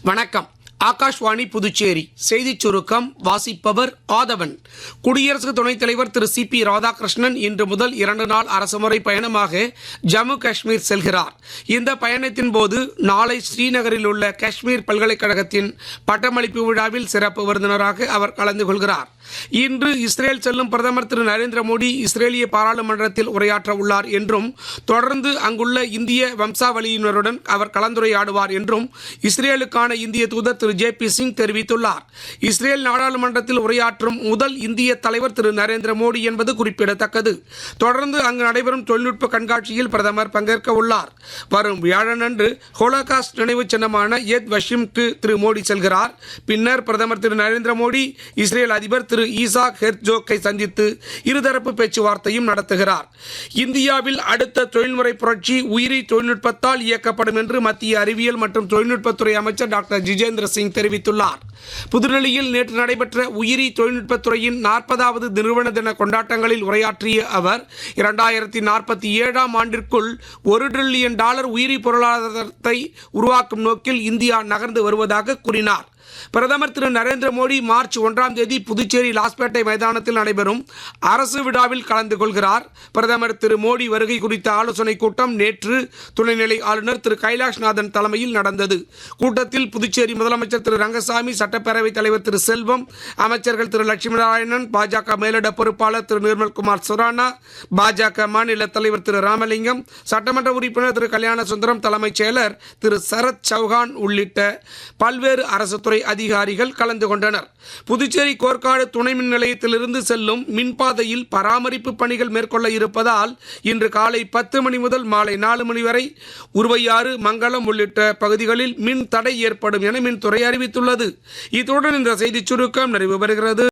வணக்கம். ஆகாஷ்வாணி புதுச்சேரி செய்திச் சுருக்கம் வாசிப்பவர் ஆதவன். குடியரசு துணைத் தலைவர் திரு சி.பி. ராதாகிருஷ்ணன் இன்று முதல் 2 நாள் அரசுமுறை பயணமாக ஜம்மு காஷ்மீர் செல்கிறார். இந்த பயணத்தின் போது நாளை ஸ்ரீநகரில் உள்ள காஷ்மீர் பல்கலைக்கழகத்தின் பட்டமளிப்பு விழாவில் சிறப்பு விருந்தினராக அவர் கலந்து கொள்கிறார். இன்று இஸ்ரேல் செல்லும் பிரதமர் திரு நரேந்திர மோடி இஸ்ரேலிய பாராளுமன்றத்தில் உரையாற்ற உள்ளார் என்றும் தொடர்ந்து அங்குள்ள இந்திய வம்சாவளியினருடன் அவர் கலந்துரையாடுவார் என்றும் இஸ்ரேலுக்கான இந்திய தூதர் திரு ஜே.பி. சிங் தெரிவித்துள்ளார். இஸ்ரேல் நாடாளுமன்றத்தில் உரையாற்றும் முதல் இந்திய தலைவர் திரு நரேந்திர மோடி என்பது குறிப்பிடத்தக்கது. தொடர்ந்து அங்கு நடைபெறும் தொழில்நுட்ப கண்காட்சியில் பிரதமர் பங்கேற்க உள்ளார். வரும் வியாழனன்று ஹோலோகாஸ்ட் நினைவு சின்னமான எத் வஷிம்க்கு திரு மோடி செல்கிறார். பின்னர் பிரதமர் திரு நரேந்திர மோடி இஸ்ரேல் அதிபர் திரு ஈசாக் ஹெர்ட்சோக்கை சந்தித்து இருதரப்பு பேச்சுவார்த்தையும் நடத்துகிறார். இந்தியாவில் அடுத்த தொழில்முறை புரட்சி உயிரி தொழில்நுட்பத்தால் இயக்கப்படும் என்று மத்திய அறிவியல் மற்றும் தொழில்நுட்பத்துறை அமைச்சர் டாக்டர் ஜிதேந்திர சிங் தெரிவித்துள்ளார். புதுடெல்லியில் நேற்று நடைபெற்ற உயிரி தொழில்நுட்பத்துறையின் 40வது நிறுவன தின கொண்டாட்டங்களில் உரையாற்றிய அவர் 2047ஆம் ஆண்டிற்குள் $1 டிரில்லியன் உயிரி பொருளாதாரத்தை உருவாக்கும் நோக்கில் இந்தியா நகர்ந்து வருவதாக கூறினார். பிரதமர் திரு நரேந்திர மோடி மார்ச் 1ஆம் தேதி புதுச்சேரி லாஸ்பேட்டை மைதானத்தில் நடைபெறும் அரசு விழாவில் கலந்து கொள்கிறார். பிரதமர் திரு மோடி வருகை குறித்த ஆலோசனைக் கூட்டம் நேற்று துணைநிலை ஆளுநர் திரு கைலாஷ்நாதன் தலைமையில் நடந்தது. கூட்டத்தில் புதுச்சேரி முதலமைச்சர் திரு ரங்கசாமி, சட்டப்பேரவைத் தலைவர் திரு செல்வம், அமைச்சர்கள் திரு லட்சுமி நாராயணன், பாஜக மேலிட பொறுப்பாளர் திரு நிர்மல்குமார் சுரானா, பாஜக மாநில தலைவர் திரு ராமலிங்கம், சட்டமன்ற உறுப்பினர் திரு கல்யாண சுந்தரம், தலைமைச் செயலர் திரு சரத் சௌஹான் உள்ளிட்ட பல்வேறு அரசு துறை அதிகாரிகள் கலந்து கொண்டனர். புதுச்சேரி கோர்க்காடு துணை மின் நிலையத்திலிருந்து செல்லும் மின்பாதையில் பராமரிப்பு பணிகள் மேற்கொள்ள இருப்பதால் இன்று காலை 10 மணி முதல் மாலை 4 மணி வரை உருவையாறு, மங்களம் உள்ளிட்ட பகுதிகளில் மின் தடை ஏற்படும் என மின்துறை அறிவித்துள்ளது. இத்துடன் இந்த செய்திச் சுருக்கம் நிறைவு பெறுகிறது.